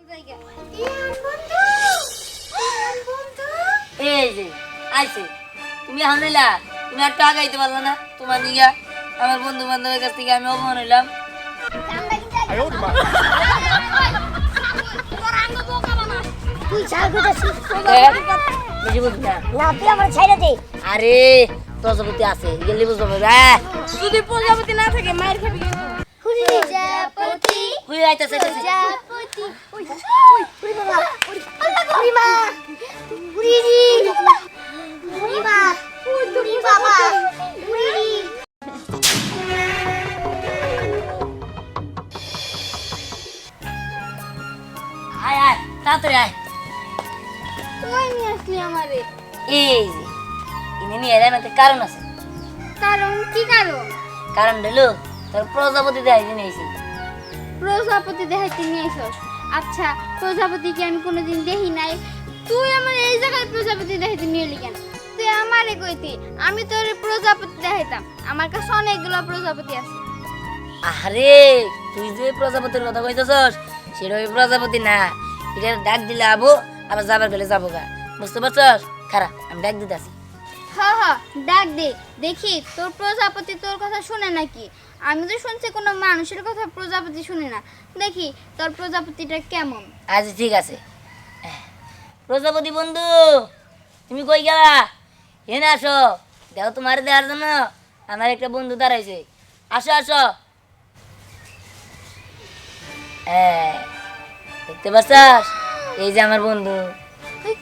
জায়গা ইয়ান বন্ধু এই যে আইছে তুমি হামলা তুমি আর টাকা দিতে পারলা না তোমার দিকে আমার বন্ধু বান্ধবের কাছ থেকে আমি অপমান হইলাম তুই ছাগলটাছিস বেশি বুঝি না না তুই আমার ছাইড়া দে আরে প্রজাপতি আছে গেলে বুঝবো যদি প্রজাপতি না থাকে মায়ের খাবি প্রজাপতি হুই আইতাছে প্রজাপতি ওই ওই বাবা ওই মা উড়ি উড়ি মা উড়ি বাবা উড়ি আয় আয় তাড়াতাড়ি আয় তুই নিয়ে আসলি আমারে এই যে ইনি নিয়ে এলাম একটা কারণ আছে কারণ কি কারণ কারণ হলো তোর প্রজাপতি দেখাই নিয়েছি প্রজাপতি দেখাইতে নিয়ে এসস আচ্ছা প্রজাপতিকে আমি কোনোদিন দেখি নাই তুই আমার এই জায়গায় প্রজাপতি দেখাইতে নিয়ে এলি কেন তুই আমারে কইতি আমি তোর প্রজাপতি দেখাইতাম আমার কাছে অনেকগুলো প্রজাপতি আছে আরে তুই যে প্রজাপতির কথা কইতেছস সেটা ওই প্রজাপতি না এটা ডাক দিলে আবো আবার যাবার গেলে যাবো গা বুঝতে পারছস খারাপ আমি ডাক দিতে আসি হ্যাঁ হ্যাঁ ডাক দে দেখি তোর প্রজাপতি তোর কথা শুনে নাকি আমি তো শুনছি কোনো মানুষের কথা প্রজাপতি শুনে না দেখি তোর প্রজাপতিটা কেমন আচ্ছা ঠিক আছে প্রজাপতি বন্ধু তুমি কই গেলা এনে আসো দেখো তোমার দেওয়ার জন্য আমার একটা বন্ধু দাঁড়াইছে আসো আসো দেখতে পাচ্ছস এই যে আমার বন্ধু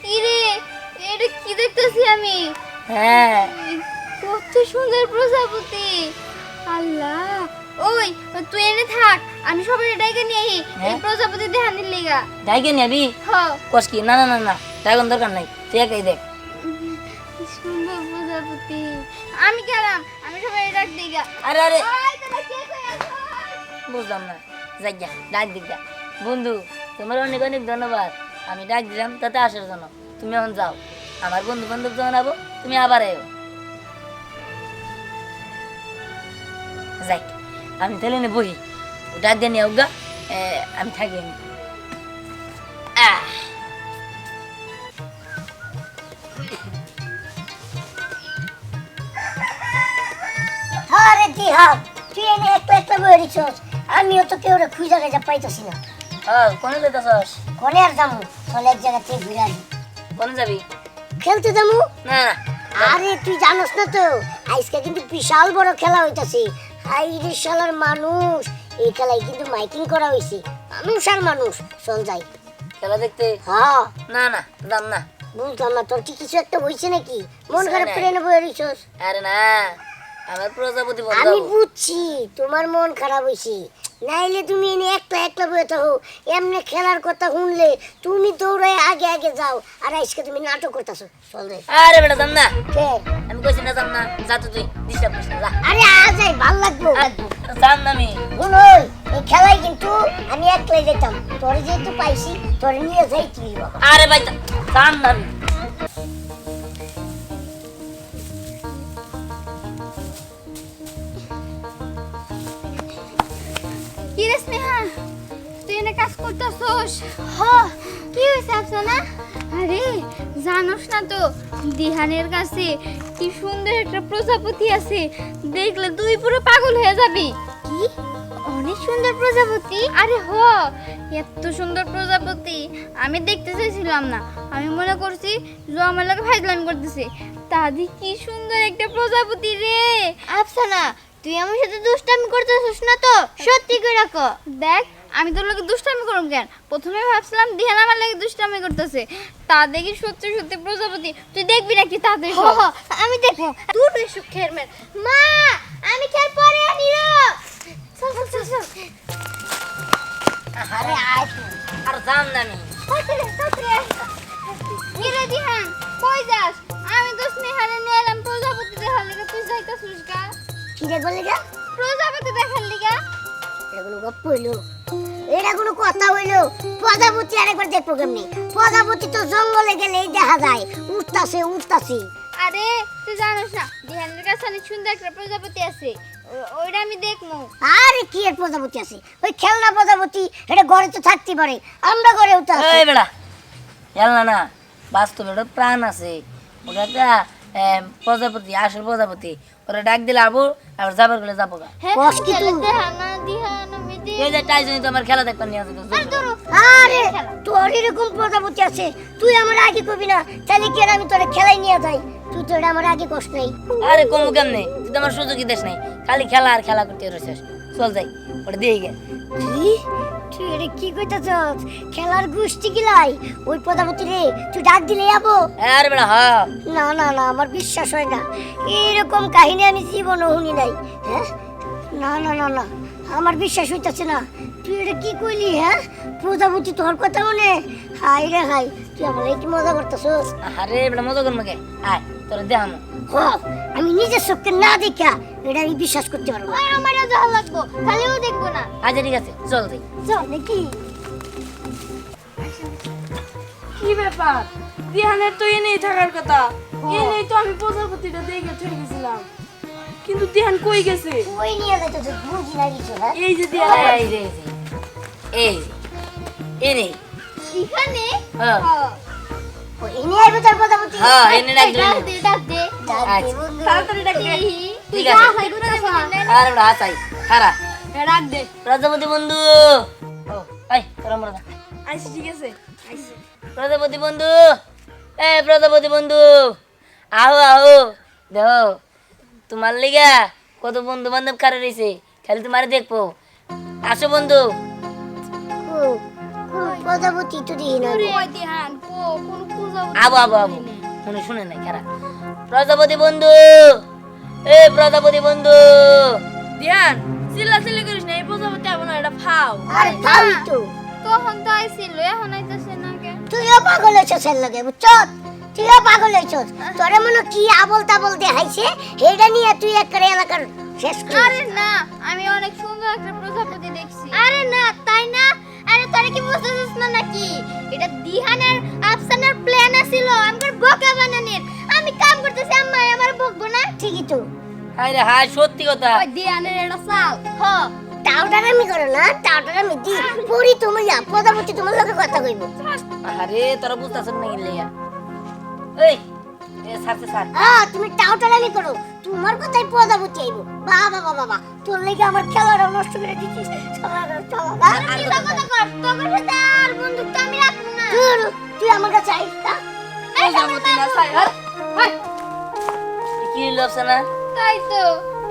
কি রে এটা কি দেখতেছি আমি হ্যাঁ কত সুন্দর প্রজাপতি আল্লাহ ওই তুই এনে থাক আমি সবাই ডাইকে নিয়ে আহি এই প্রজাপতি দেখানির লেগা ডাইকে নিবি হ্যাঁ কস কি না না না না ডাইকন দরকার নাই তুই একাই দেখ কি সুন্দর প্রজাপতি আমি গেলাম আমি সবাই ডাক দিগা আরে আরে ওই তোরা কে কই আছো বুঝলাম না যাই যা ডাক দিক যা বন্ধু তোমার অনেক অনেক ধন্যবাদ আমি ডাক দিলাম তাতে আসার জন্য তুমি এখন যাও আমার বন্ধু বান্ধব যখন আবো তুমি আবার এও যাই আমি তাহলে নে বহি ডাক দিয়ে নিয়ে গা আমি থাকি আমি আরে দিহান তুই এনে একটু একটু বই রিছস আমিও তো কেউ রে খুঁজা গেজা পাইতাছি না কোনে যেতেছস কোনে আর যামু চলে এক জায়গা থেকে ঘুরে আসি কোনে যাবি খেলতে যামু না না আরে তুই জানোস না তো আজকে কিন্তু বিশাল বড় খেলা হইতাছে হাই রে শালার মানুষ এই খেলায় কিন্তু মাইকিং করা হইছে মানুষ আর মানুষ চল যাই খেলা দেখতে হ্যাঁ না না দাম না বুঝলাম না তোর কি কিছু একটা হইছে নাকি মন কিছু খারাপ নাই। করে বই রিছস আরে না আমার প্রজাপতি আমি বন্ধু বুঝছি তোমার মন খারাপ হইছে নাইলে তুমি এনে একটা একটা বয়ে থাকো এমনি খেলার কথা শুনলে তুমি দৌড়ায় আগে আগে যাও আর আজকে তুমি নাটক করতেছো চল যাই আরে বেটা দাম না কে আমি কইছি না দাম না যা তো তুই ডিস্টার্ব করিস না যা আরে আজাই ভাল লাগবো দাম না আমি শুনোই এই খেলায় কিন্তু আমি একলাই যেতাম তোরে যেহেতু পাইছি তোরে নিয়ে যাই তুই বাবা আরে ভাই দাম না আমি কি রে স্নেহা তুই এনে কাজ করতেছস হ কি হইছে আফসানা আরে জানোস না তো দিহানের কাছে কি সুন্দর একটা প্রজাপতি আছে দেখলে তুই পুরো পাগল হয়ে যাবি কি অনেক সুন্দর প্রজাপতি আরে হ এত সুন্দর প্রজাপতি আমি দেখতে চাইছিলাম না আমি মনে করছি যে আমার লাগে ফাইজলামি করতেছে দাদি কি সুন্দর একটা প্রজাপতি রে আফসানা তুই আমার সাথে দুষ্টামি করতেছিস না তো সত্যি করে রাখো দেখ আমি তোর লগে দুষ্টামি করব কেন প্রথমে ভাবছিলাম দিহান আমার লাগে দুষ্টামি করতেছে তা দেখি সত্যি সত্যি প্রজাপতি তুই দেখবি নাকি তাদের আমি দেখবো তুই তুই সুখের মেয়ে মা আমি খেল পরে আনি রে চল চল চল চল আরে আয় আর দাম না আমি কি রে দিহান কই যাস আমি তো স্নেহারে নিয়ে এলাম প্রজাপতি দেখার লিগা তুই যাইতাছিস গা কি দেখবো লিগা প্রজাপতি দেখার লিগা এগুলো গপ্প হইলো এটা কোনো কথা হইলো প্রজাপতি আরেকবার দেখবো কেমনি প্রজাপতি তো জঙ্গলে গেলেই দেখা যায় উঠতাছে উঠতাছে আরে তুই জানিস না দিহানের কাছে অনেক সুন্দর একটা প্রজাপতি আছে ওইটা আমি দেখমু। আরে কি এর প্রজাপতি আছে, ওই খেলনা প্রজাপতি, এটা ঘরে তো থাকতে পারে, আমরা ঘরেও তো আছে। এই বেড়া খেলনা না, বাস্তবে ওটা প্রাণ আছে। ওটা একটা প্রজাপতি, আসল প্রজাপতি। ওরা ডাক দিলে আবু আর যাবার গেলে যাবো গা। হ্যাঁ কস কি তুই? দেহানা দিহানা মিদি। এই যে টাইজনই তো আমার খেলা দেখবার নিয়ে আসে। আরে ধরো। আরে তোর এরকম প্রজাপতি আছে, তুই আমার আগে কবি না, তাহলে কি আর আমি তোরে খেলাই নিয়ে যাই? তুই তো এটা আমার আগে কষ্ট নেই। আরে কমু কেমনে, তুই তো আমার সুযোগই দেশ নাই, খালি খেলা আর খেলা করতে রয়েছিস। চল যাই, ওটা দিয়ে গে। তুই তুই এটা কি কইতাছস? খেলার গোষ্ঠী গিলাই ওই প্রজাপতি রে তুই ডাক দিলে যাবো? আরে বেড়া হ্যাঁ, না না না, আমার বিশ্বাস হয় না, এরকম কাহিনী আমি জীবনও শুনি নাই। হ্যাঁ, না না না না, আমার বিশ্বাস হইতাছে না। তুই এটা কি কইলি? হ্যাঁ, প্রজাপতি তোর কথা মনে? হাই রে হাই, তুই আমার কি মজা করতেছস? আরে বেড়া মজা করবো কে? আয় তোরা দেখানো। হ, আমি নিজের চোখকে না দেখা এটা আমি বিশ্বাস করতে পারবো না। আর আমারও যাওয়া লাগবো, খালিও দেখবো না। আচ্ছা ঠিক আছে, চল যাই। চল দেখি। কি ব্যাপার, দিহানের তো এনেই থাকার কথা, এনেই তো আমি প্রজাপতিটা দেখে চলে গেছিলাম, কিন্তু দিহান কই গেছে? ওই নিয়ে যাইতেছস, বুঝি না কিছু। হ্যাঁ, এই যে দিহান, এই যে এই এই রে। এখানে হ্যাঁ ওই নিয়ে আইবো তোর প্রজাপতি। হ্যাঁ, এনে ডাক দিবি। ডাক দে ডাক দে। ডাক দে আচ্ছা। বন্ধু। তাড়াতাড়ি ডাক দে। তুই ঠিক যা আছে। হয় করে যা। আরে বেড়া হাসাই খারা। হ্যাঁ, ডাক দে। প্রজাপতি বন্ধু, ও আই তোরা মরা। আইসি, ঠিক আছে, আইসি। প্রজাপতি বন্ধু, এ প্রজাপতি বন্ধু, আহো আহো। দেখো তোমার লিগা কত বন্ধু বান্ধব কারে রয়েছে, খালি তোমার দেখবো। আসো বন্ধু। প্রজাপতি তো দিই না। ওই দিহান কোন পূজা আবো আবো আবো, শুনে শুনে নাই খারা। প্রজাপতি বন্ধু, এ প্রজাপতি বন্ধু। দিহান চিল্লাচিল্লি করিস না, এই প্রজাপতি আবার না, এটা ফাও। আরে ভাবি তো, তখন তো আইছিল, এখন আইতাছে না কে? তুইও পাগল হয়েছস এর লগে, বুঝছস? তুইও পাগল হয়েছস। তোরে মনে কি আবল তাবল দেখাইছে, এটা নিয়ে তুই একবারে এলাকার শেষ করে আরে না, আমি অনেক সুন্দর একটা প্রজাপতি দেখছি। আরে না, তাই না? আরে তোরা কি বুঝতেছিস না নাকি? এটা দিহানের আফসানার প্ল্যান আছিল আমার বোকা বানানোর। আমি কাম করতেছি, আম্মা আমার বকবো না? ঠিকই তো। আরে হাই সত্যি কথা। ওই দিহানের এটা চাল। হ, টাউটার আমি করো না, টাউটার আমি দি পড়ি, তুমি যা প্রজাপতি তোমার লগে কথা কইব। আরে তোরা বুঝতেছ না কি লেগা? এই এ সারতে সার। তুমি টাউটার আমি করো, তোমার কথাই প্রজাপতি আইব। বাবা বাবা বাবা, তোর লাগি আমার খেলাটা নষ্ট করে দিছিস। চলা চলা না। আর কি কথা কর? তোর সাথে আর বন্ধুত্ব আমি রাখবো না। তুই আমার কাছে আইস না। প্রজাপতি না চাই, হাট, হাট। কি লবছ না? তাই তো,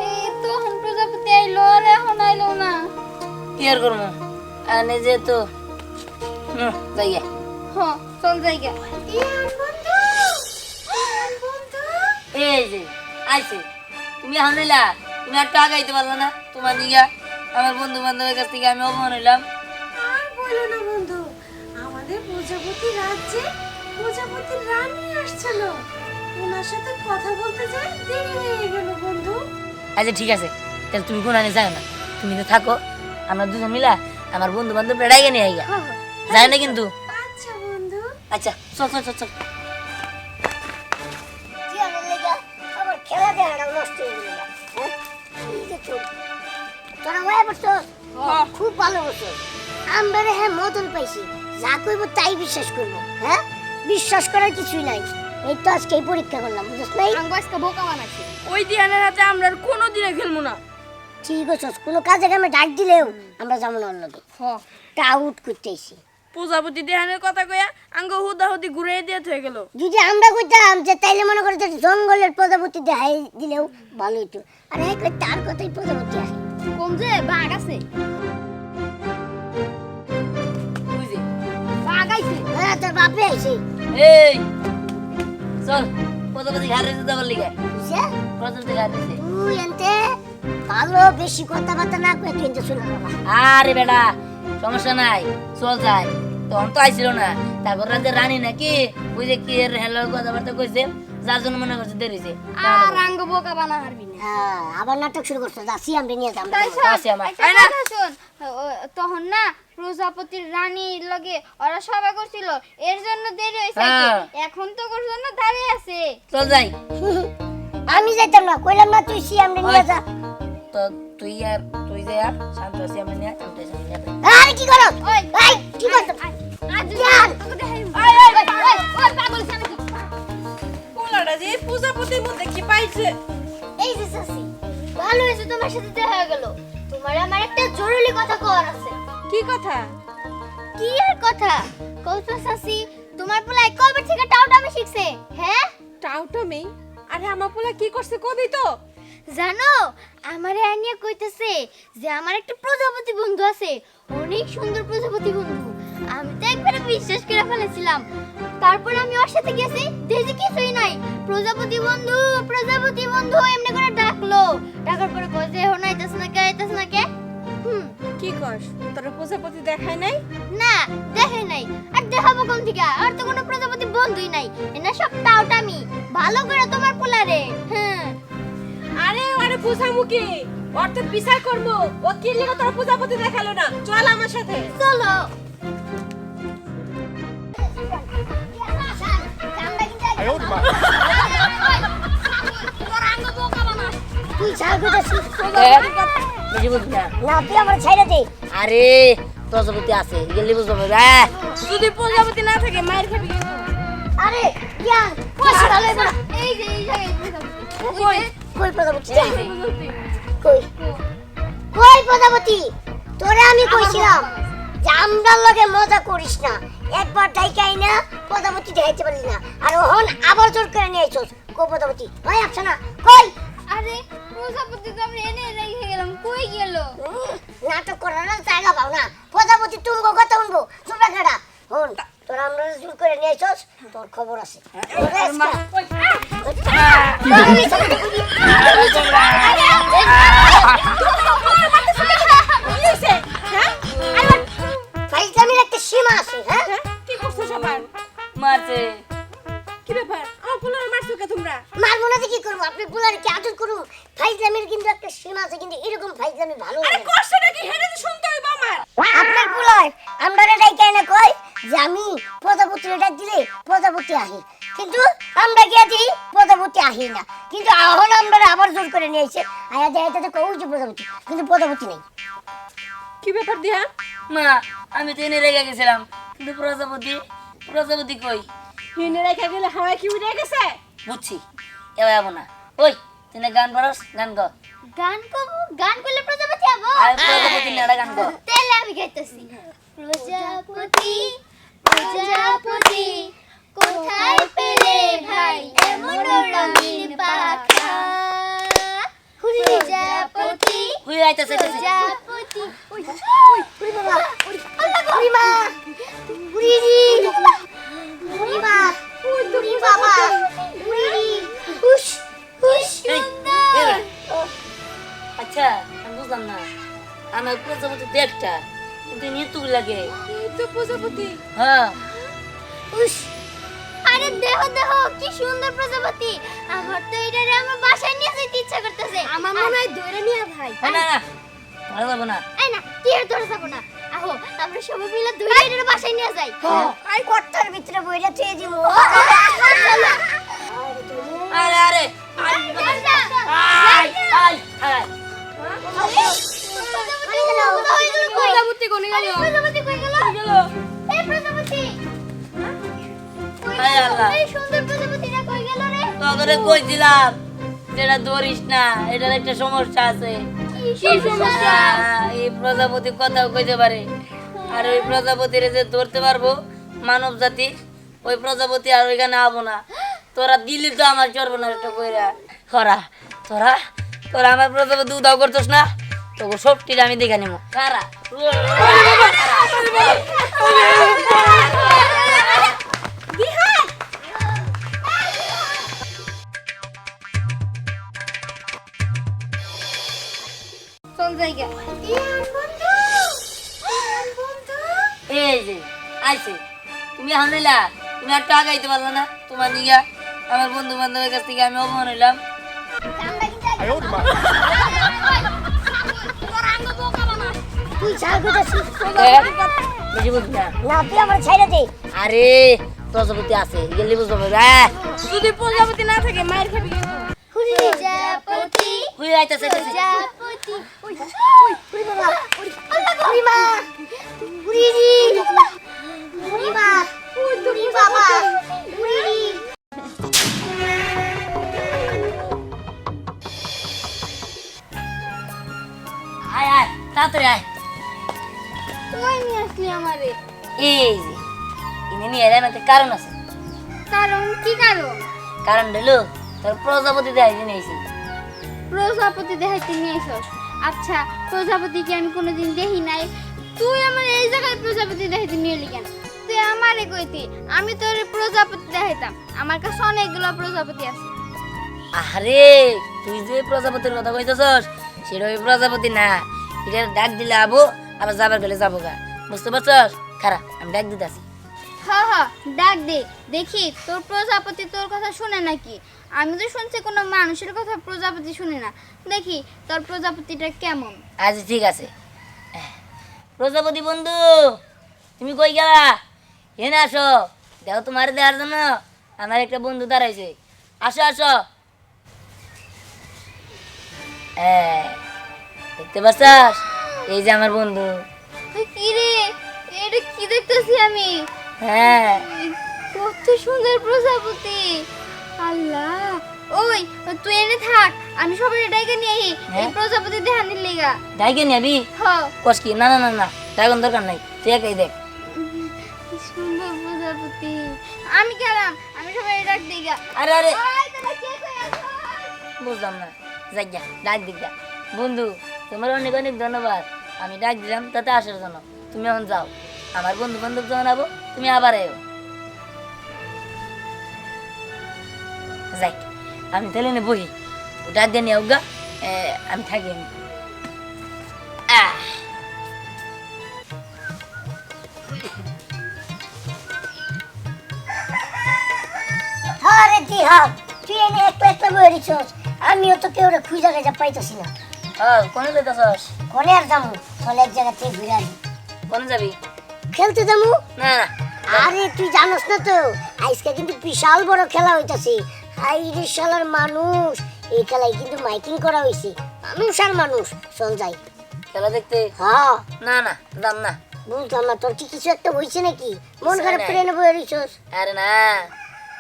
এই তখন প্রজাপতি আইলো আর এখন আইলো না। কি আর করবো? আনে যে তো যাই গে। হ, চল জায়গা। দিহান বন্ধু, দিহান বন্ধু। এই যে আইছে, তুমি হানিলা, তুমি একটু আগাইতে পারলো না? তোমার দিকে আমার বন্ধু বান্ধবের কাছ থেকে আমি অপমান হইলাম। আর বলো না বন্ধু, আমাদের প্রজাপতি রাজ্যে প্রজাপতির রানী আসছিল, ওনার সাথে কথা বলতে যাই দেরি হয়ে গেল বন্ধু। আচ্ছা ঠিক আছে, তাহলে তুমি কোন আনে যাও না, তুমি তো থাকো, আমরা দুজন মিলা আমার বন্ধু বান্ধব বেড়াইগে নিয়ে আইগা যায় না কিন্তু। আচ্ছা বন্ধু। আচ্ছা চল চল চল চল। তুই আমার লাগি আমার খেলা দেখাটা নষ্ট হয়ে গেল। হ্যাঁ, এই যে চোর। তোরা ওয়া বসো, খুব ভালো বসো। আমরা রে হ্যাঁ মদন পাইছি, যা কইব তাই বিশ্বাস করব। হ্যাঁ, বিশ্বাস করার কিছুই নাই। এই তো আজকে পরীক্ষা করলাম, বুঝছ নাই? আঙ্গো আজকে বোকা বানাইছে। ওই দিহানের হাতে আমরা আর কোনোদিনও খেলবো না। ঠিক আছে, কোনো কাজে কামে ডাক দিলেও আমরা যাবো না ওর লগে। হ, আউট করতে আইছি। প্রজাপতি দিহানের কথা কইয়া আঙ্গ হুদাহুদি ঘুরে দিয়ে হয়ে গেল। যদি আমরা কইতাম যে তাইলে মনে করে যে জঙ্গলের প্রজাপতি দেখাই দিলেও ভালো হইতো। আর এই কই তার কথাই প্রজাপতি আসে। কম যে বাঘ আছে। বুঝি? বাঘ আইছে। হ্যাঁ, তোর বাপে আইছে। এই চল, প্রজাপতি ঘাড়ে দিতে পারলি গে? বুঝছে? প্রজাপতি ঘাড়ে দিছে। তুই এনতে ভালো বেশি কথাবার্তা না কয়ে তুই এনতে শুনে বাবা। আরে বেটা সমস্যা নাই, চল যাই। তখন তো আইছিল না, তারপর রাতে রানী নাকি ওই যে কি এর হেলার কথাবার্তা কইছে, যার জন্য মনে করছে দেরিছে। আর আঙ্গো বোকা বানা হারবি না। হ্যাঁ, আবার নাটক শুরু করছে। যাচ্ছি আমরা নিয়ে যাম। তাই আসি আমার। একটা কথা শোন, তখন না প্রজাপতির রানীর লগে ওরা সভা করছিল, এর জন্য দেরি হয়েছে। হ্যাঁ। এখন তো ওর জন্য দাঁড়িয়ে আছে। চল যাই। আমি যাইতাম না, কইলাম না তুই সি আমরা নিয়ে যা। তো তুই যে শান্ত আছি আমি নিয়ে আমি তো নিয়ে আরে কি করো এই কি করছো জান পাগল সামনে পোলাটা যে প্রজাপতির মধ্যে কি পাইছে? এই যে সাসি ভালো হয়েছে তোমার সাথে দেখা হয়ে গেল তোমার আমার একটা জরুরি কথা কওয়ার আছে কি কথা? কি আর কথা কৌতো সাসি তোমার পোলাই কবে থেকে টাউটামি শিখছে হ্যাঁ টাউটামি? আরে আমার পোলা কি করছে কবি তো? জানো আমারে আনিয়া কইতেছে যে আমার একটা প্রজাপতি বন্ধু আছে অনেক সুন্দর প্রজাপতি বন্ধু আমি তো একবারে বিশ্বাস করে ফেলেছিলাম তারপর আমি ওর সাথে গেছি দেখি কিছুই নাই প্রজাপতি বন্ধু এমনি করে ডাকার পরে কই যে হো নাইতাছ না কে কি কর? তোর প্রজাপতি দেখায় নাই? না দেখে নাই আর দেখাবো কোন থেকে আর তো কোনো প্রজাপতি বন্ধুই নাই এনা সব টাউটামি ভালো করে তোমার পোলারে হ্যাঁ আরে বুঝামু কি? ওর তো বিচার করবো। ও কি লিগে তোর প্রজাপতি দেখালো না? চল আমার সাথে। চলো তুই ছাড় কইতাছিস বুঝি বুঝ না না তুই আমার ছাইরা দে আরে প্রজাপতি আছে গেলি বুঝবো যদি প্রজাপতি না থাকে মায়ের খাবি কিন্তু। আরে জান কইছ ভালো এবার এই যে এই জায়গায় কই? কই প্রজাপতি প্রজাপতি। কই কই প্রজাপতি তোরে আমি কইছিলাম যে আমরার লগে মজা করিস না একবার ডাইকাই না প্রজাপতি দেখাইতে পারলি না আর ওহন আবার জোর করে নিয়ে আইছস কো প্রজাপতি ভাই আপছ না কই আরে প্রজাপতি তো আমরা এনে রেখে গেলাম কই গেল নাটক করার জায়গা পাও না প্রজাপতি তুমগো কথা শুনবো চুপে কাটা হন তোরা আমরা জোর করে নিয়ে আইছস তোর খবর আছে তোরে আজকে- ফাইজলামির একটা সীমা আছে হ্যাঁ কি করছো সবার? মারছে কি ব্যাপার? আমার পোলার মারছো কে তোমরা? মারবো না যে কি করবো আপনি বুলারে কি আদর করুন ফাইজলামির কিন্তু একটা সীমা আছে কিন্তু এরকম ফাইজলামি ভালো আরে লাগে না। করছটা কি? হেডে তো শুনতে হইব আমার। আপনার বুলায় আমরা ডাইকাই না কই যে আমি প্রজাপতি ডাক দিলে প্রজাপতি আহি কিন্তু আমরা গিয়া দিই প্রজাপতি আহি না কিন্তু এখন আমরা আবার জোর করে নিয়ে এসে আয়া দেখাইতে তো কই যে প্রজাপতি কিন্তু প্রজাপতি নেই কি ব্যাপার দিয়া? মা আমি তো এনে রেখে গেছিলাম কিন্তু প্রজাপতি কই হিনে রেখে গেলে হাওয়ায় কি উড়ে গেছে? বুঝছি এবার যাবো না ওই তুই না গান পারস গান গ গান করলে প্রজাপতি আবো আর প্রজাপতি নাড়া গান গ তাহলে আমি গাইতেছি প্রজাপতি কোথায় পেলে ভাই এমন রঙিন পাখা প্রজাপতি হুই আইতাছে প্রজাপতি ওই উরি বাবা উরি মা উরি রি উরি মা উরি বাবা উরি রি হুশ হুশ এই, এই, আচ্ছা আমি বুঝলাম না আমার প্রজাপতি দেখটা কিন্তু নিতুক লাগে এই তো প্রজাপতি। হ্যাঁ হুশ আরে দেহ কি সুন্দর প্রজাপতি আমার তো এটারে আমার বাসায় নিয়ে যেতে ইচ্ছা করতেছে আমার মনে হয় ধরে নিয়ে ভাই না না ভালো যাবো না এই না কি আর ধরে থাকো না আহো আমরা সবাই মিলে ধরে এটারে বাসায় নিয়ে যাই আই কট্টার ভিতরে বইরা চেয়ে দিমু আরে আরে আই আই আই প্রজাপতি কোনে গেল প্রজাপতি কই গেল এই প্রজাপতি হায় আল্লাহ। এই সুন্দর প্রজাপতিটা কই গেল রে তোদের কইছিলাম যেটা ধরিস না এটার একটা সমস্যা আছে কি সমস্যা এই প্রজাপতি কথাও কইতে পারে আর ওই প্রজাপতিরে যে ধরতে পারবো মানব জাতি ওই প্রজাপতি আর ওইখানে আবো না তোরা দিলি তো আমার সর্বনাশটা কইরা তোরা আমার প্রজাপতি উদাও করছস না তোকে সবটির আমি দেখে নিব কারা চল জায়গা এই যে আইছে তুমি হামলিলা তুমি আর টাকা দিতে পারলো না তোমার দিকে আমার বন্ধু বান্ধবের কাছ থেকে আমি অপমান হইলাম তুই ছাড় কইতাছিস বুঝি বুঝ না না তুই আমার ছাইরা দে আরে প্রজাপতি আছে গেলি বুঝবো যদি প্রজাপতি না থাকে মায়ের খাবি কিন্তু। প্রজাপতি হুই আইতাছে প্রজাপতি প্রজাপতি ওই উড়ি বাবা উড়ি মা উড়ি রি উড়ি মা উড়ি বাবা উড়ি রি আয় আয় তাড়াতাড়ি আয়। তুই নিয়ে আসলি আমারে। এই যে ইনি নিয়ে এলাম একটা কারণ আছে। কারণ কি কারণ? কারণ হলো তোর প্রজাপতি দেখাই নিয়েছি। প্রজাপতি দেখাইতে নিয়ে এসস? আচ্ছা, প্রজাপতিকে আমি কোনোদিন দেখি নাই, তুই আমার এই জায়গায় প্রজাপতি দেখাইতে নিয়ে এলি কেন? তুই আমারে কইতি, আমি তোর প্রজাপতি দেখাইতাম। আমার কাছে অনেকগুলো প্রজাপতি আছে। আরে তুই যে প্রজাপতির কথা কইতেছস সেটা ওই প্রজাপতি না, এটা ডাক দিলে আবো আবার যাবার গেলে যাবো গা, বুঝতে পারছস? খারাপ আমি ডাক দিতেছি। হ্যাঁ হ্যাঁ, ডাক দে, দেখি তোর প্রজাপতি তোর কথা শুনে নাকি। আমি তো শুনছি কোনো মানুষের কথা প্রজাপতি শুনে না। দেখি তোর প্রজাপতিটা কেমন। আচ্ছা ঠিক আছে। প্রজাপতি বন্ধু তুমি কই গেলা? এনে আসো, দেখো তোমার দেওয়ার জন্য আমার একটা বন্ধু দাঁড়াইছে। আসো আসো। দেখতে পাচ্ছস? এই যে আমার বন্ধু। কি রে, এটা কি দেখতেছি আমি? হ্যাঁ কত সুন্দর প্রজাপতি! আল্লাহ, ওই তুই এনে থাক, আমি সবাই ডেকে নিয়ে আহি এই প্রজাপতি দেখানির লিগা। ডাইকে নিবি? হ, কস কি? না না না না, ডাইগন দরকার নাই, তুই একাই দেখ। কি সুন্দর প্রজাপতি! আমি গেলাম, আমি সবাই ডাক দিগা। আরে আরে ওই তোরা কে কই আছো? বুঝলাম না, যাই গা ডাক দিক গা। বন্ধু তোমার অনেক অনেক ধন্যবাদ, আমি ডাক দিলাম তাতে আসার জন্য। তুমি এখন যাও, আমার বন্ধু বান্ধব যখন আবো তুমি আবার এও। যাই আমি তাহলে নে বহি, ও ডাক দিয়ে নিয়ে গা, আমি থাকি। আমি আরে দিহান তুই এনে একলা একলা বয়ে দিছস আমিও তো কেউ খুঁজা গেজা পাইতেছি না কোনে যেতেছস? কোনে আর যামু চলে এক জায়গা থেকে ঘুরে আসি কোনে যাবি? খেলতে যামু না না আরে তুই জানোস না তো আজকে কিন্তু বিশাল বড় খেলা হইতাছে হাই রে শালার মানুষ এই খেলায় কিন্তু মাইকিং করা হইছে মানুষ আর মানুষ চল যাই খেলা দেখতে? হ্যাঁ না না যাম না। বুঝলাম না তোর কি কিছু একটা হইছে নাকি মন কিছু খারাপ নাই। করে এনে বয়ে দিছস আরে না,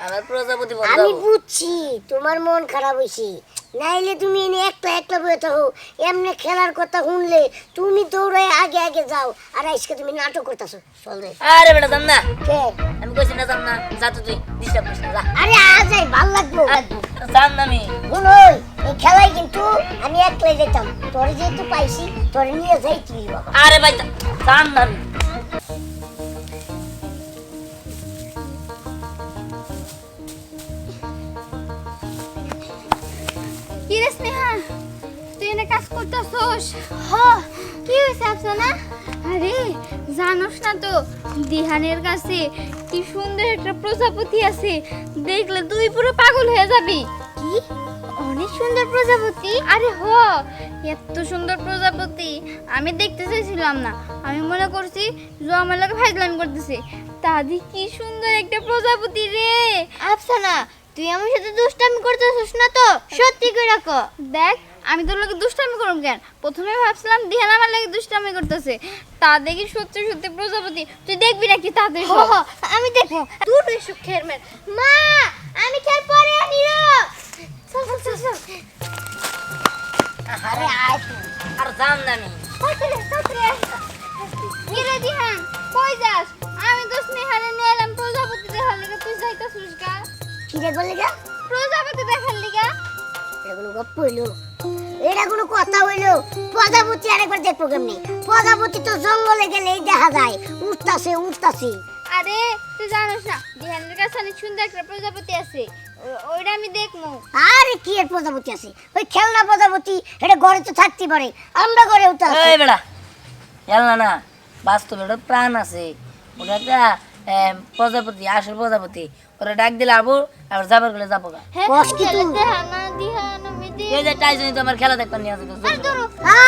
আমার প্রজাপতি বন্ধু আমি আবো। বুঝছি তোমার মন খারাপ হইছে নাইলে তুমি এনে একলা একলা বয়ে থাকো এমনি খেলার কথা শুনলে তুমি দৌড়ায় আগে আগে যাও আর আজকে তুমি নাটক করতেছো চল যাই আরে বেটা যাম না, কে আমি কইছি না যাম না, যা তো তুই ডিস্টার্ব করিস না, যা। আরে আজাই ভাল লাগবো যাম না আমি। শুনোই এই খেলায় কিন্তু আমি একলাই যেতাম তোরে যেহেতু পাইছি তোরে নিয়ে যাই তুই বাবা আরে ভাই যাম না আমি। কি রে স্নেহা, তুই এনে কাজ করতেছস? হ, কি হয়েছে আফসানা? আরে জানোস না তো দিহানের কাছে কি সুন্দর একটা প্রজাপতি আছে, দেখলে তুই পুরো পাগল হয়ে যাবি। কি অনেক সুন্দর প্রজাপতি? আরে হ, এত সুন্দর প্রজাপতি আমি দেখতে চাইছিলাম না, আমি মনে করছি যে আমার লাগে ফাইজলামি করতেছে। দাদি কি সুন্দর একটা প্রজাপতি রে। আফসানা, তুই আমার সাথে দুষ্টামি করতেছিস না তো? সত্যি করে রাখো। দেখ আমি তোর লাগে দুষ্টামি করব কেন? প্রথমে ভাবছিলাম দিহান আমার লাগে দুষ্টামি করতেছে, তা দেখি সত্যি সত্যি প্রজাপতি। তুই দেখবি নাকি? তাড়াতাড়ি আমি দেখবো। তুই এসব খের মের মা, আমি খের পরে আনি রে। চল চল চল চল। আরে আয় তুই আর যাম না আমি। কি রে দিহান, কই যাস? আমি তো স্নেহারে নিয়ে এলাম প্রজাপতি দেখার লিগা, তুই যাইতাছিস গা? কি রে বললি গা প্রজাপতি দেখার লিগা? এটা কোনো গপ্প হইলো এটা কোনো কথা হইলো প্রজাপতি আরেকবার দেখবো কেমনি প্রজাপতি তো জঙ্গলে গেলেই দেখা যায় উঠতাছে উঠতাছে আরে তুই জানিস না দিহানের কাছে অনেক সুন্দর একটা প্রজাপতি আছে, ওইটা আমি দেখবো। আরে কি এর প্রজাপতি আছে ওই খেলনা প্রজাপতি এটা ঘরে তো থাকতে পারে আমরা ঘরেও তো আছে এই বেটা এল না না, বাস্তবে ওটা প্রাণ আছে, ওটা একটা প্রজাপতি, আসল প্রজাপতি। ওরা ডাক দিলে আবো আবার যাবার গেলে যাবো গা। হ্যাঁ বস কি তুই? দিহানা দিহানা মিদি। এই যে টাইজনই তো আমার খেলা দেখবার নিয়ে আসে।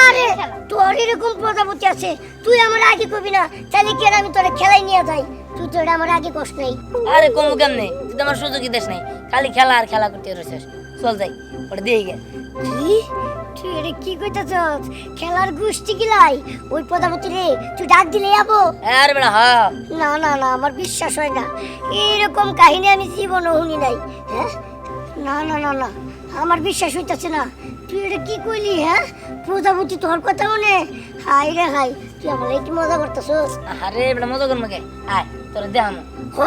আরে তোর এরকম প্রজাপতি আছে তুই আমার আগে কবি না তাহলে কি আর আমি তোরে খেলাই নিয়ে যাই তুই তো এটা আমার আগে কষ্ট নেই আরে কমু কেমনে, তুই তো আমার সুযোগই দেশ নাই, খালি খেলা আর খেলা করতে রয়েছিস। চল যাই, ওটা দিয়ে গে। কি তুই এটা কি কইতাছস? খেলার গোষ্ঠী গিলাই ওই প্রজাপতি রে তুই ডাক দিলে যাবো? আরে বেটা হ্যাঁ না না না, আমার বিশ্বাস হয় না, এরকম কাহিনী আমি জীবনে শুনি নাই। হ্যাঁ, না না না না, আমার বিশ্বাস হইতাছে না। তুই এটা কি কইলি? হ্যাঁ, প্রজাপতি তোর কথা মনে? হাই রে হাই, তুই আমার কি মজা করতেছস? আরে বেটা মজা করবো কে? আয় তোর দেখামো। হ,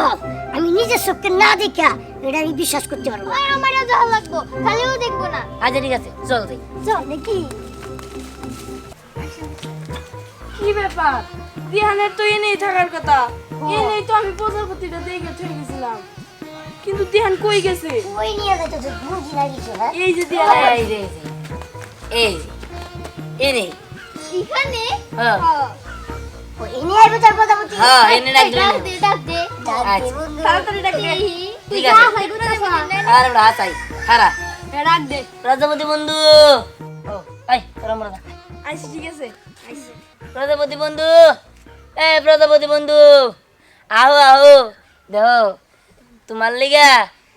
আমি নিজের চোখে না দেখা এটা আমি বিশ্বাস করতে পারবো না। ওই আমারও যাওয়া লাগবো, খালিও দেখবো না। আচ্ছা ঠিক আছে চল যাই। চল নাকি? কি ব্যাপার, দিহানের তো এনেই থাকার কথা, এনেই তো আমি প্রজাপতিটা দেখে থয়ে গেছিলাম, কিন্তু দিহান কই গেছে? ওই নিয়ে যাইতেছস, বুঝি লাগিস? হ্যাঁ, এই যে দিহান, এই যে এই এই রে এখানে হ্যাঁ ওই এনে আইবো তোর প্রজাপতি? হ্যাঁ এনে ডাক ডাক দিবি। দে ডাক দে। ডাক দে আচ্ছা। বন্ধু। তাড়াতাড়ি ডাক দে। তুই ঠিক যা আছে। হয় করতে পারবি। আরে বেটা আসাই খারা ডাক দে। প্রজাপতি বন্ধু। ও আই তোরা মরা আইসি, ঠিক আছে আইসি। প্রজাপতি বন্ধু, এ প্রজাপতি বন্ধু, আহো আহো, দেখো তোমার লিগা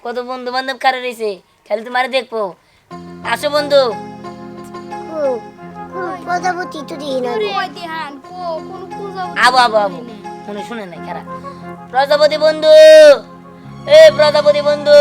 কত বন্ধু বান্ধব কারে রয়েছে, খালি তোমার দেখবো, আসো বন্ধু। কোন প্রজাপতি তো দেখি না আমি। ওই দিহান কোন পূজা আবো আবো আবো, মনে শুনে নাই খারা। প্রজাপতি বন্ধু, এ প্রজাপতি বন্ধু।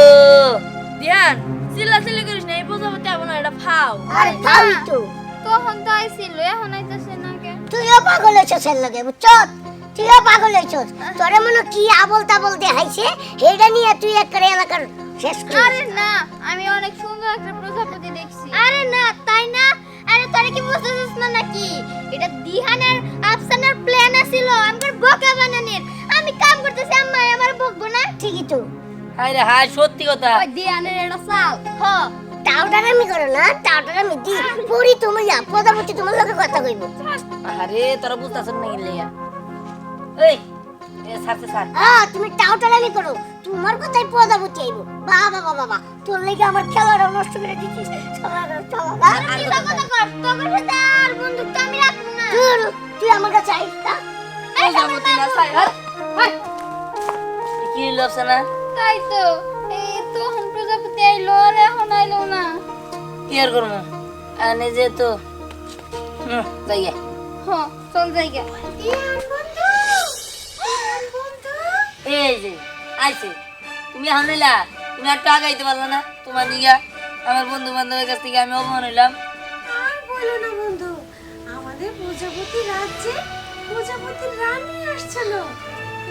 দিহান চিল্লাচিল্লি করিস না, এই প্রজাপতি আবো না, এটা ফাও। আরে ভাবি তো, তখন তো আইছিল, এখন আইতাছে না কেন? তুইও পাগল হয়েছিস এর লগে, বুঝছস? তুইও পাগল হয়েছিস। তোরে মনে কি আবল তাবল দেখাইছে, এটা নিয়ে তুই একটা এলাকার শেষ করে আরে না, আমি অনেক সুন্দর একটা প্রজাপতি দেখছি। আরে না, তাই না? আরে তোরে কি বুঝতেছিস না নাকি? এটা দিহানের আফসানার প্ল্যান আছিল আমার বোকা বানানোর। আমি কাম করতেছি, আম্মা আমার বকবো না? ঠিকই তো। হাই রে হাই, সত্যি কথা। ওই দিহানের এটা চাল। হ, টাউটার আমি করো না, টাউটার আমি দি পড়ি, তুমি যা প্রজাপতি তোমার লগে কথা কইব। আরে তোরা বুঝতেছ না গেলিয়া, এই এ সাথে সাথ তুমি টাউটার আমি করো, তোমার কথাই প্রজাপতি আইব। বাবা বাবা বাবা, তোর লাগি আমার খেলাটা নষ্ট করে দিছিস। চলা চলা, কি কথা কর? তোর সাথে আর বন্ধুত্ব আমি রাখবো না। তুই আমার কাছে আইস না। প্রজাপতি না ছাই, হাট। কি লবছে না? তাই তো, এই তখন প্রজাপতি আইলো আর এখন আইলো না। কি আর করবো, আনে যে তো যাই গে। হ, চল জায়গা। এই যে আইছে, তুমি এখন নিলা, তুমি আর টাকা আইতে পারলো না, তোমার দিকে আমার বন্ধু বান্ধবের কাছ থেকে আমি অপমান হইলাম। আর বলো না বন্ধু, আমাদের প্রজাপতি রাজ্যে প্রজাপতির রানী আসছিল,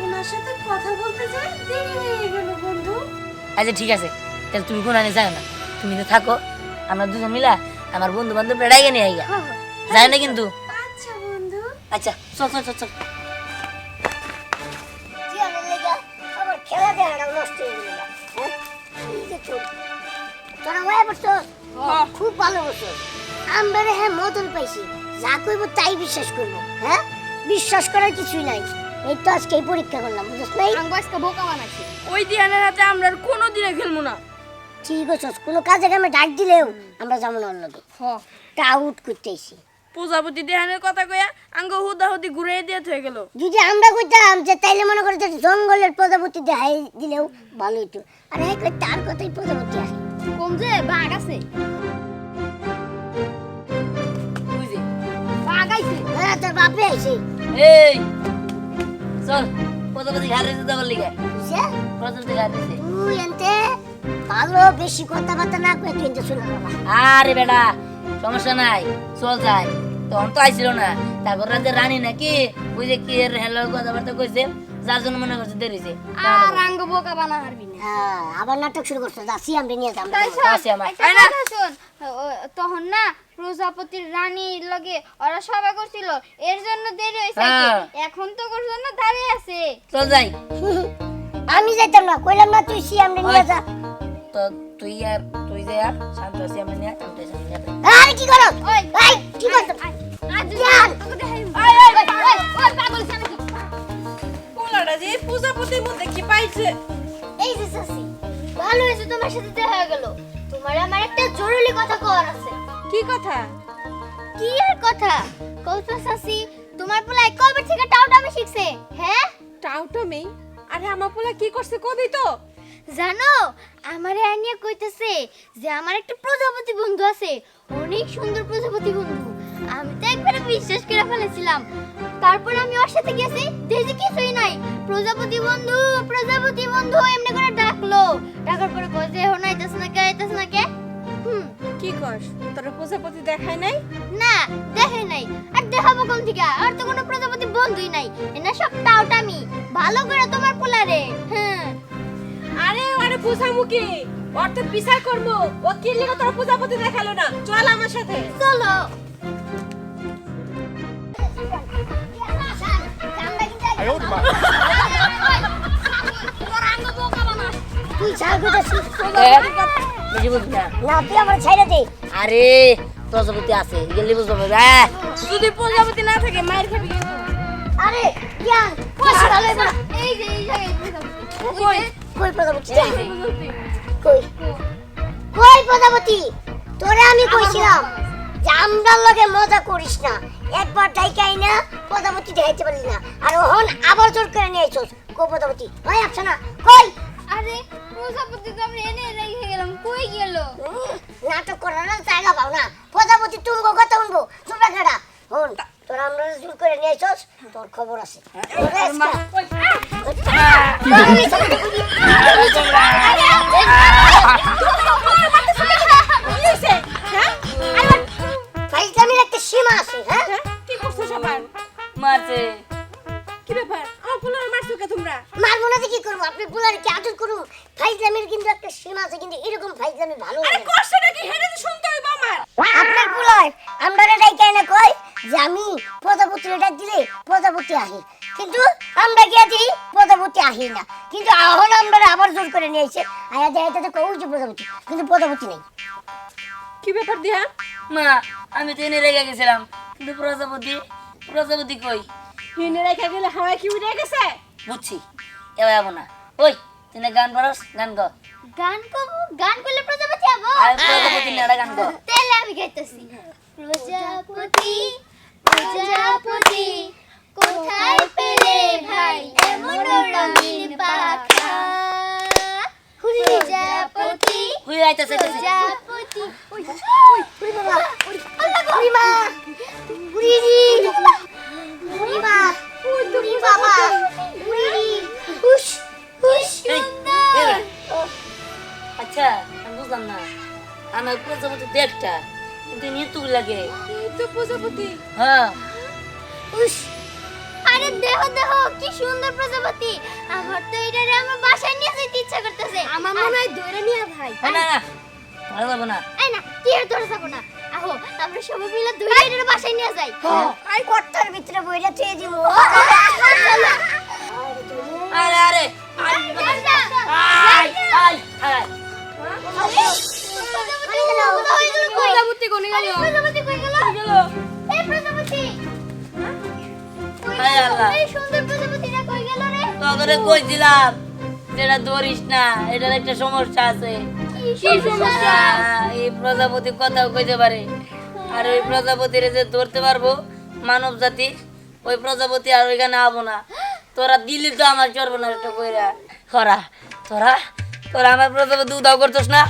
ওনার সাথে কথা বলতে যাই দেরি হয়ে গেল বন্ধু। আচ্ছা ঠিক আছে, তাহলে তুমি কোন আনে যাও না, তুমি তো থাকো, আমরা দুজন মিলা আমার বন্ধু বান্ধব বেড়াই নিয়ে আইগা, যায় না কিন্তু। আচ্ছা বন্ধু। আচ্ছা চল চল চল চল। কি আমার লাগা আমার খেলা দেখাটা নষ্ট হয়ে গেল। হ্যাঁ, এই যে চোর, তোরা ওয়া বসছস, খুব ভালো বসছস। আমরা হ্যাঁ মদন পাইছি, যা কইব তাই বিশ্বাস করব। হ্যাঁ, বিশ্বাস করার কিছুই নাই। এই তো আজকে এই পরীক্ষা করলাম, বুঝছস নাই? আঙ্গো আজকে বোকা বানাচ্ছি। ওই দিহানের হাতে আমরা আর কোনোদিনও খেলবো না। ঠিক আছে, কোনো কাজে কামে ডাক দিলেও আমরা যাবো না ওর লগে। হ, তা আউট করতে আইছি। প্রজাপতি দিহানের কথা কইয়া আঙ্গ হুদাহুদি ঘুরে দিয়ে থয়ে গেল। যদি আমরা কইতাম যে তাইলে মনে করে যে জঙ্গলের প্রজাপতি দেখাই দিলেও ভালো হইতো। আর এই কই তার কথাই প্রজাপতি আসে। কম যে বাঘ আছে, বুঝি বাঘ আইছে। হ্যাঁ, তোর বাপে আইছে। এই চল, প্রজাপতি ঘাড়ে যেতে পারলি গে, বুঝছে? প্রজাপতি ঘাড়ে দিছে। তুই এনতে ভালো বেশি কথাবার্তা না কয়ে তুই এনতে শুনে বাবা। আরে বেটা সমস্যা নাই, চল যাই। তখন তো আইছিল না, তারপর রাজ্যের রানী নাকি ওই যে কি এর হেলার কথাবার্তা কইছে, যার জন্য মনে করছে দেরি হইছে। আর আঙ্গো বোকা বানা হারবি না। হ্যাঁ, আবার নাটক শুরু করছো। যাচ্ছি আমরা নিয়ে যাবো। তাই শোন, আসি আমার। একটা কথা শোন, তখন না প্রজাপতির রানীর লগে ওরা সবাই করছিল, এর জন্য দেরি হয়েছে। হ্যাঁ। এখন তো ওর জন্য দাঁড়িয়ে আছে। চল যাই। আমি যাইতাম না, কইলাম না তুই সি আমরা নিয়ে যা। তো তুই যে আর শান্ত আছি, আমরা নিয়ে আমি টেনশন নিয়ে যাই। আরে কি করো? ওই ভাই কি করছো? আজ জান। তোকে দেখাই। ওই পাগল ছেলে কি? পোলাটা যে প্রজাপতির মধ্যে কি পাইছে। এই যে সাসি, ভালো হয়েছে তোমার সাথে দেখা হয়ে গেল। তোমার আমার একটা জরুরি কথা কওয়ার আছে। কি কথা? কি আর কথা? কৌতো সাসি, তোমার পোলা কবে থেকে টাউটামি শিখছে? হ্যাঁ, টাউটামি? আরে আমার পোলা কি করছে কবি তো? জানো আমার আনিয়া কইতেছে যে আমার একটা প্রজাপতি বন্ধু আছে, অনেক সুন্দর প্রজাপতি বন্ধু। আমি তো একবারে বিশ্বাস করে ফেলেছিলাম। তারপর আমি ওর সাথে গেছি, দেখি কিছুই নাই। প্রজাপতি বন্ধু এমনি করে ডাকলো। ডাকার পরে কই যে হো নাইতাছ না কে কি কস তোর প্রজাপতি দেখায় নাই? না দেখে নাই। আর দেখাবো কোন থেকে? আর তো কোনো প্রজাপতি বন্ধুই নাই। এনা সব টাউটামি। ভালো করে তোমার পোলারে। হ্যাঁ আরে আরে বুঝামুখী ওর তো বিচার করবো। ও কি লিগে তোর প্রজাপতি দেখালো না? চল আমার সাথে। চলো। তুই ছাড় করতেছিস বুঝি বুঝ না। না, তুই আমার ছেড়ে দে। আরে প্রজাপতি আছে গেলি বুঝবো যদি প্রজাপতি না থাকে মায়ের খাবি কিন্তু। আরে জ্ঞান কষ্ট ভালো হবে না। এই যে এই জায়গায় প্রজাপতি। কই কই প্রজাপতি? কই কই প্রজাপতি? তোরে আমি কইছিলাম যে আমরার লগে মজা করিস না। একবার ডাইকাই না প্রজাপতি দেখাইতে পারলি না, আর ওহন আবার জোর করে নিয়ে আইছস। কই প্রজাপতি? ভাই আপছ না কই? আরে প্রজাপতি তো আমরা এনে রেখে গেলাম, কই গেল? নাটক করার জায়গা পাও না। প্রজাপতি তুমি কথা শুনবো তোমরা কেডা? হন তোরা আমরা জোর করে নিয়ে আইছস, তোর খবর আছে। ফাইজলামির একটা সীমা আছে। হ্যাঁ কি করছো সবার? মারছে। কি ব্যাপার? আমার পোলার মারছো কে তোমরা? মারবো না তো কি করবো? আপনি পোলারে কি আদর করুন? ফাইজলামির কিন্তু একটা সীমা আছে, কিন্তু এরকম ফাইজলামি ভালো আরে লাগে না। করছো নাকি? হেরে তো শুনতে হইব আমার। আপনার পোলায় আমরা ডাইকাই না কই যে আমি প্রজাপতি ডাক দিলে প্রজাপতি আহি, কিন্তু আমরা গিয়া দিই প্রজাপতি আহি না। কিন্তু এখন আমরা আবার জোর করে নিয়ে আইছে, আয়া দেখাইতে কই যে প্রজাপতি, কিন্তু প্রজাপতি নেই। কি ব্যাপার দিয়া? মা আমি তো এনে রেখে গেছিলাম, কিন্তু প্রজাপতি কই? হিনে রেখে গেলে হাওয়ায় কি উড়ে গেছে? বুঝছি এবার যাবো না। ওই তুই না গান পারস, গান গো। গান করবো? গান করলে প্রজাপতি হবো? আর প্রজাপতি নেড়া গান গো। তাহলে আমি গাইতেছি। প্রজাপতি প্রজাপতি কোথায় পেলে ভাই এমন রঙিন পাখা? প্রজাপতি হুই আইতাছে প্রজাপতি। উরি বাবা, উরি মা, উরি রি, উরি মা, উরি বাবা, উরি রি, হুশ হুশ। আচ্ছা আমি বুঝলাম না, আমার প্রজাপতি দেখটা কিন্তু নিতু লাগে। এই তো প্রজাপতি। হ্যাঁ হুশ। আরে দেখো দেখো কি সুন্দর প্রজাপতি। আমার তো এটারে আমার বাসায় নিয়ে যেতে ইচ্ছা করতেছে। আমার মনে হয় ধরে নিয়ে ভাই। না না ভালো যাবো না। এই না কি আর ধরে যাবো না। আহো আমরা সবাই মিলে ধরে এটারে বাসায় নিয়ে যাই। আই কট্টার ভিতরে বইরা চেয়ে দিব। আরে আরে আই আই আই প্রজাপতি কোনে গেল? প্রজাপতি কই গেল? এই প্রজাপতি হায় আল্লাহ। এই সুন্দর প্রজাপতিটা কই গেল রে? তোকে কইছিলাম যেটা ধরিস না, এটার একটা সমস্যা আছে। কি সমস্যা? এই প্রজাপতি কথাও কইতে পারে, আর ওই প্রজাপতিরে যে ধরতে পারবো মানব জাতি, ওই প্রজাপতি আর ওইখানে আবো না। তোরা দিলি তো আমার সর্বনাশটা কইরা খরা। তোরা তোরা আমার প্রজাপতি উদাও করতোস না,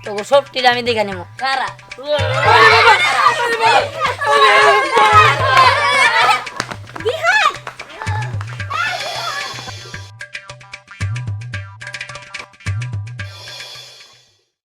তোকে সবটির আমি দেখে নিব। খারা